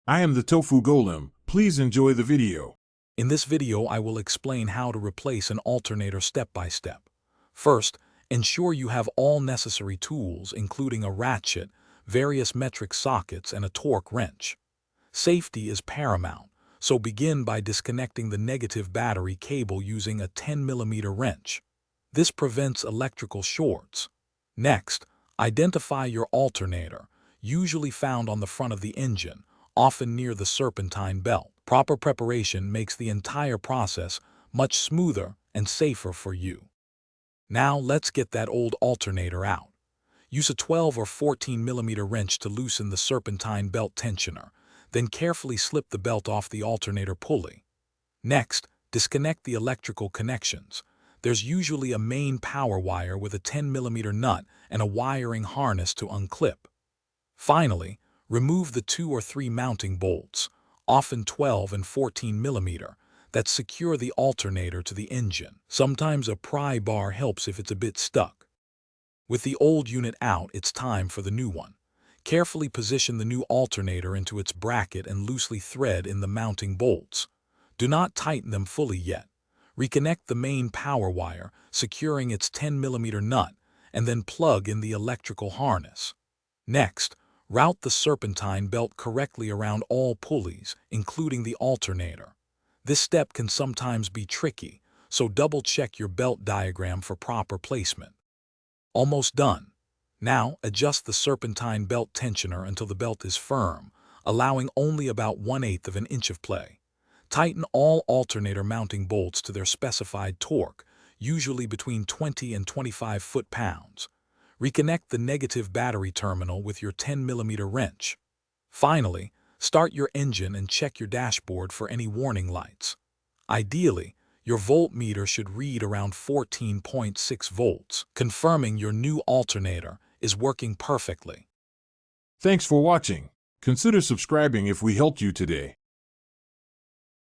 I am the Tofu Golem. Please enjoy the video. In this video, I will explain how to replace an alternator step by step. First, ensure you have all necessary tools, including a ratchet, various metric sockets, and a torque wrench. Safety is paramount, so begin by disconnecting the negative battery cable using a 10mm wrench. This prevents electrical shorts. Next, identify your alternator, usually found on the front of the engine, often near the serpentine belt. Proper preparation makes the entire process much smoother and safer for you. Now let's get that old alternator out. Use a 12 or 14mm wrench to loosen the serpentine belt tensioner, then carefully slip the belt off the alternator pulley. Next, disconnect the electrical connections. There's usually a main power wire with a 10mm nut and a wiring harness to unclip. Finally, remove the 2 or 3 mounting bolts, often 12 and 14mm, that secure the alternator to the engine. Sometimes a pry bar helps if it's a bit stuck. With the old unit out, it's time for the new one. Carefully position the new alternator into its bracket and loosely thread in the mounting bolts. Do not tighten them fully yet. Reconnect the main power wire, securing its 10mm nut, and then plug in the electrical harness. Next, route the serpentine belt correctly around all pulleys, including the alternator. This step can sometimes be tricky, so double-check your belt diagram for proper placement. Almost done. Now, adjust the serpentine belt tensioner until the belt is firm, allowing only about 1/8 of an inch of play. Tighten all alternator mounting bolts to their specified torque, usually between 20 and 25 foot-pounds. Reconnect the negative battery terminal with your 10mm wrench. Finally, start your engine and check your dashboard for any warning lights. Ideally, your voltmeter should read around 14.6 volts, confirming your new alternator is working perfectly. Thanks for watching. Consider subscribing if we helped you today.